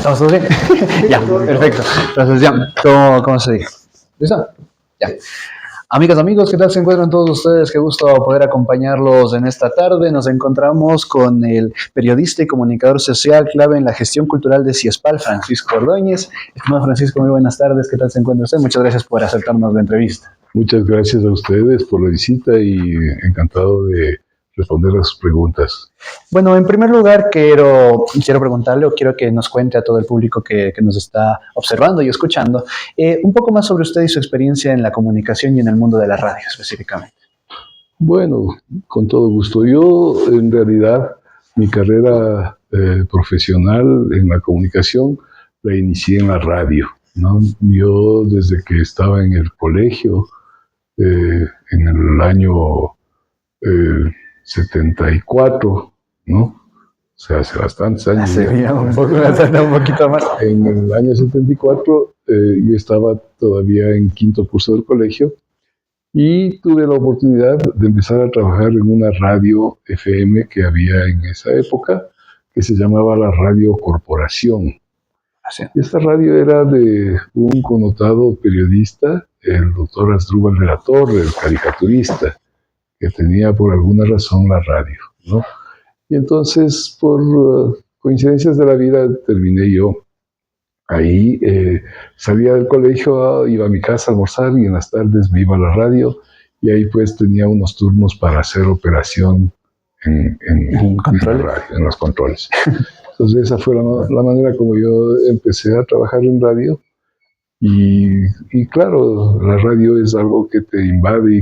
¿Estamos todos bien? Ya, perfecto. Entonces ya, ¿cómo se dice? ¿Listo? Ya. Amigas, amigos, ¿qué tal se encuentran todos ustedes? Qué gusto poder acompañarlos en esta tarde. Nos encontramos con el periodista y comunicador social clave en la gestión cultural de CIESPAL, Francisco Ordóñez. Estimado Francisco, muy buenas tardes. ¿Qué tal se encuentra usted? Muchas gracias por aceptarnos la entrevista. Muchas gracias a ustedes por la visita y encantado de responder a sus preguntas. Bueno, en primer lugar quiero preguntarle o quiero que nos cuente a todo el público que nos está observando y escuchando un poco más sobre usted y su experiencia en la comunicación y en el mundo de la radio específicamente. Bueno, con todo gusto. Yo, en realidad, mi carrera profesional en la comunicación la inicié en la radio, ¿no? Yo, desde que estaba en el colegio, en el año 74, ¿no? O sea, hace bastantes años. Hace un poquito más. En el año 74 yo estaba todavía en quinto curso del colegio y tuve la oportunidad de empezar a trabajar en una radio FM que había en esa época, que se llamaba la Radio Corporación. Esta radio era de un connotado periodista, el doctor Asdrúbal de la Torre, el caricaturista, que tenía por alguna razón la radio, ¿no? Y entonces, por coincidencias de la vida, terminé yo ahí. Salía del colegio, iba a mi casa a almorzar y en las tardes me iba a la radio y ahí pues tenía unos turnos para hacer operación en la radio, en los controles. Entonces esa fue la manera como yo empecé a trabajar en radio y claro, la radio es algo que te invade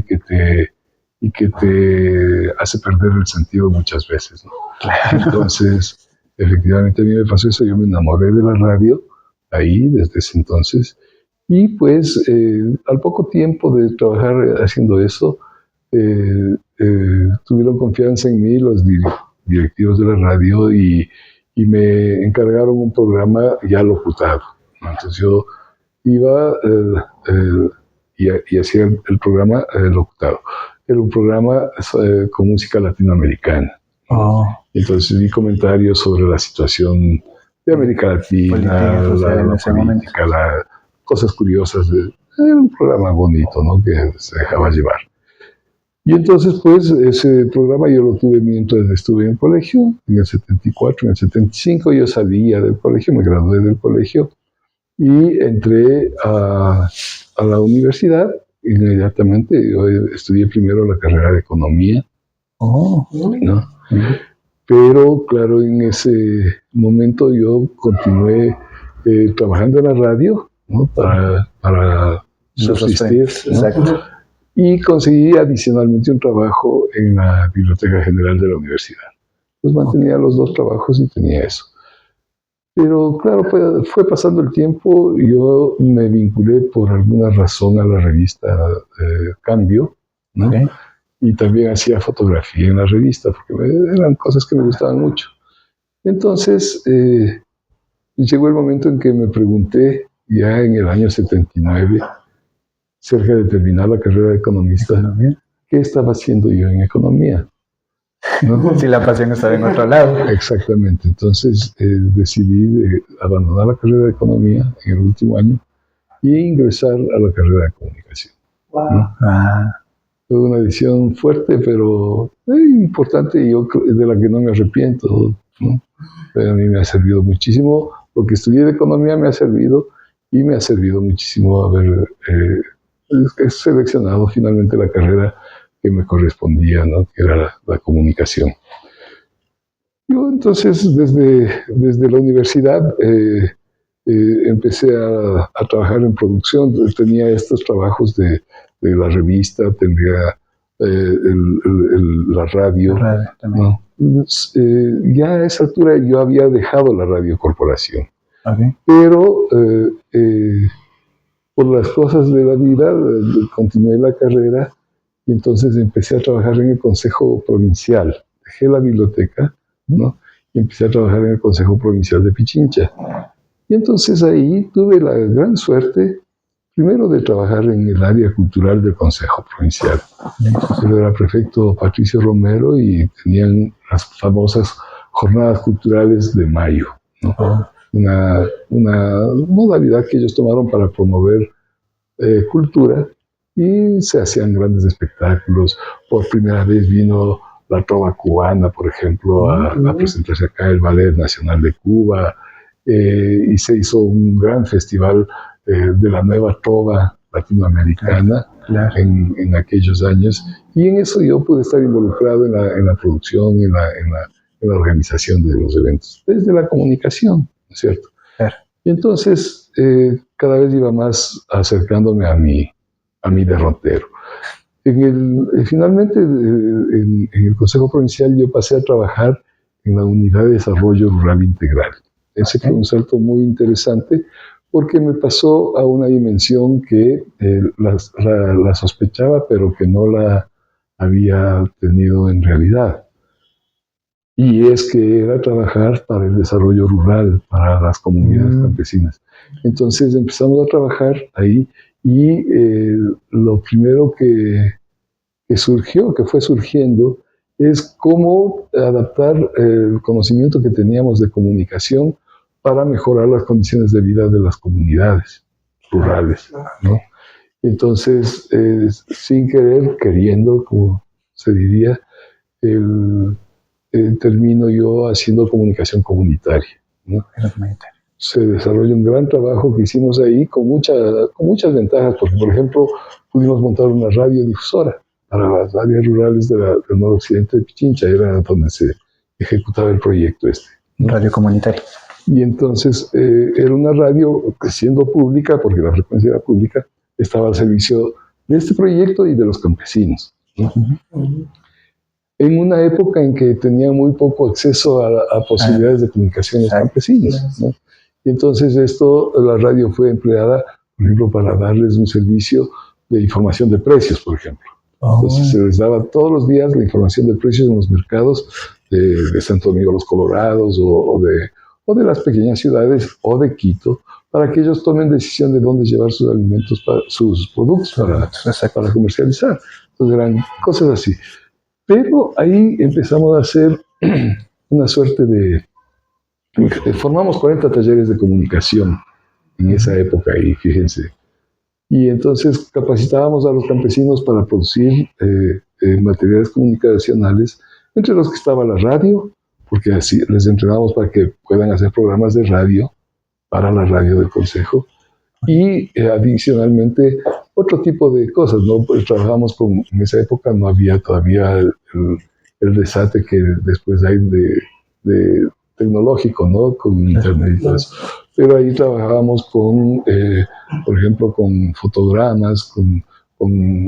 y que te hace perder el sentido muchas veces, ¿no? Entonces, efectivamente a mí me pasó eso, yo me enamoré de la radio ahí desde ese entonces y pues al poco tiempo de trabajar haciendo eso, tuvieron confianza en mí los directivos de la radio y me encargaron un programa ya locutado. Entonces yo iba y hacía el programa locutado. Era un programa con música latinoamericana. Oh. Entonces di comentarios sobre la situación de América Latina, la política, cosas curiosas. Era un programa bonito, ¿no? Que se dejaba llevar. Y entonces, pues, ese programa yo lo tuve mientras estuve en el colegio, en el 74, en el 75 yo salía del colegio, me gradué del colegio y entré a la universidad. Inmediatamente yo estudié primero la carrera de economía, ¿no? Pero claro, en ese momento yo continué trabajando en la radio, ¿no? para subsistir, ¿no? Exacto. Y conseguí adicionalmente un trabajo en la Biblioteca General de la Universidad. Pues mantenía los dos trabajos y tenía eso. Pero claro, fue pasando el tiempo, yo me vinculé por alguna razón a la revista Cambio, ¿no? Okay. Y también hacía fotografía en la revista, porque eran cosas que me gustaban mucho. Entonces, llegó el momento en que me pregunté, ya en el año 79, cerca de terminar la carrera de economista, ¿qué estaba haciendo yo en economía? ¿No? Si la pasión estaba en otro lado. Exactamente. Entonces decidí abandonar la carrera de economía en el último año y ingresar a la carrera de comunicación. Wow. ¿No? Fue una decisión fuerte, pero importante y yo de la que no me arrepiento, ¿no? Pero a mí me ha servido muchísimo. Lo que estudié de economía me ha servido y me ha servido muchísimo haber seleccionado finalmente la carrera que me correspondía, ¿no? Que era la comunicación. Yo entonces desde la universidad empecé a trabajar en producción. Tenía estos trabajos de la revista, tendría la radio. ¿No? Ya a esa altura yo había dejado la Radio Corporación. Okay. Pero por las cosas de la vida continué la carrera. Y entonces empecé a trabajar en el Consejo Provincial. Dejé la biblioteca, ¿no? Y empecé a trabajar en el Consejo Provincial de Pichincha. Y entonces ahí tuve la gran suerte, primero de trabajar en el área cultural del Consejo Provincial. Yo era prefecto Patricio Romero y tenían las famosas jornadas culturales de mayo, ¿no? una modalidad que ellos tomaron para promover cultura, y se hacían grandes espectáculos. Por primera vez vino la trova cubana, por ejemplo, a presentarse acá el Ballet Nacional de Cuba, y se hizo un gran festival de la nueva trova latinoamericana. Claro. En aquellos años, y en eso yo pude estar involucrado en la producción, en la organización de los eventos, desde la comunicación, ¿no es cierto? Claro. Y entonces cada vez iba más acercándome a mi derrotero. Finalmente, en el Consejo Provincial yo pasé a trabajar en la Unidad de Desarrollo Rural Integral. Ese fue un salto muy interesante, porque me pasó a una dimensión que la sospechaba, pero que no la había tenido en realidad. Y es que era trabajar para el desarrollo rural, para las comunidades campesinas. Entonces empezamos a trabajar ahí, y lo primero que surgió, que fue surgiendo, es cómo adaptar el conocimiento que teníamos de comunicación para mejorar las condiciones de vida de las comunidades rurales, ¿no? Entonces, sin querer, queriendo, como se diría, termino yo haciendo comunicación comunitaria, ¿no? Se desarrolla un gran trabajo que hicimos ahí con muchas ventajas, porque, por ejemplo, pudimos montar una radiodifusora para las áreas rurales del noroccidente de Pichincha, era donde se ejecutaba el proyecto este, ¿no? Radio comunitaria. Y entonces era una radio que, siendo pública, porque la frecuencia era pública, estaba al servicio de este proyecto y de los campesinos, ¿no? En una época en que tenía muy poco acceso a posibilidades de comunicación los campesinos, ¿no? Y entonces la radio fue empleada, por ejemplo, para darles un servicio de información de precios, por ejemplo. Entonces se les daba todos los días la información de precios en los mercados de Santo Domingo Los Colorados, o de las pequeñas ciudades, o de Quito, para que ellos tomen decisión de dónde llevar sus alimentos, sus productos para comercializar. Entonces eran cosas así. Pero ahí empezamos a hacer una suerte formamos 40 talleres de comunicación en esa época, y fíjense. Y entonces capacitábamos a los campesinos para producir materiales comunicacionales, entre los que estaba la radio, porque así les entrenamos para que puedan hacer programas de radio para la radio del Consejo, y adicionalmente otro tipo de cosas, ¿no? Pues trabajamos en esa época no había todavía el desate que después hay de tecnológico, ¿no? Con internet y todo eso. Pero ahí trabajábamos por ejemplo, con fotogramas,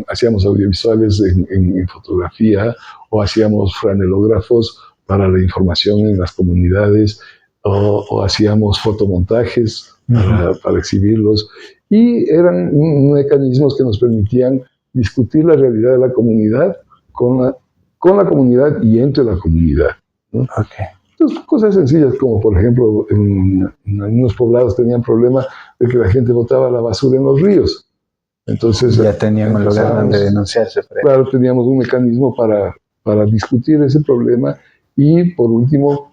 hacíamos audiovisuales en fotografía, o hacíamos franelógrafos para la información en las comunidades, o hacíamos fotomontajes para exhibirlos, y eran mecanismos que nos permitían discutir la realidad de la comunidad con la comunidad y entre la comunidad, ¿no? Okay. Entonces, cosas sencillas como, por ejemplo, en algunos poblados tenían problema de que la gente botaba la basura en los ríos. Entonces, ya tenían un lugar donde denunciarse. Claro, teníamos un mecanismo para discutir ese problema, y por último,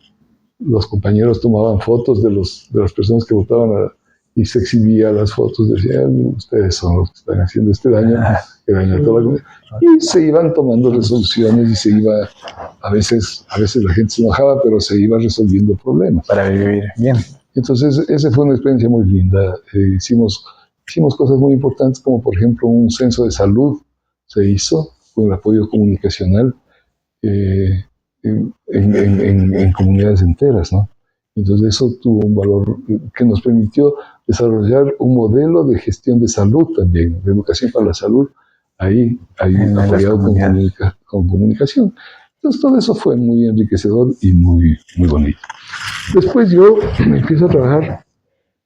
los compañeros tomaban fotos de las personas que votaban y se exhibía las fotos, decían, ustedes son los que están haciendo este daño, que daña a toda la comunidad. Y se iban tomando resoluciones, y se iba, a veces la gente se enojaba, pero se iba resolviendo problemas. Para vivir bien. Entonces, esa fue una experiencia muy linda. Hicimos cosas muy importantes, como por ejemplo un censo de salud se hizo con el apoyo comunicacional en comunidades enteras, ¿no? Entonces eso tuvo un valor que nos permitió desarrollar un modelo de gestión de salud también, de educación para la salud, ahí apoyado con comunicación. Entonces todo eso fue muy enriquecedor y muy, muy bonito. Después yo empiezo a trabajar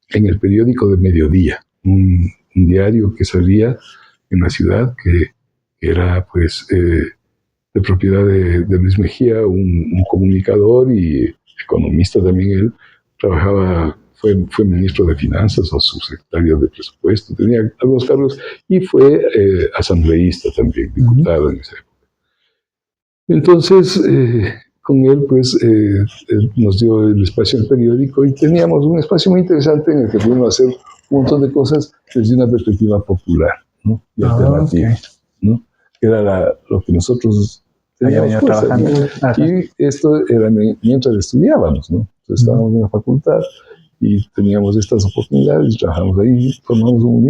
en el periódico de Mediodía, un diario que salía en la ciudad, que era pues de propiedad de Luis Mejía, un comunicador y economista también él. Fue ministro de Finanzas o subsecretario de Presupuesto, tenía algunos cargos, y fue asambleísta también, diputado en esa época. Entonces, con él, pues, él nos dio el espacio del periódico y teníamos un espacio muy interesante en el que pudimos hacer un montón de cosas desde una perspectiva popular, ¿no? Y alternativa, Okay. ¿no? Que era lo que nosotros Había teníamos venido fuerza, trabajando. ¿no? Ajá. Y esto era mientras estudiábamos, ¿no? Entonces, estábamos en la facultad y teníamos estas oportunidades y trabajamos ahí, formamos un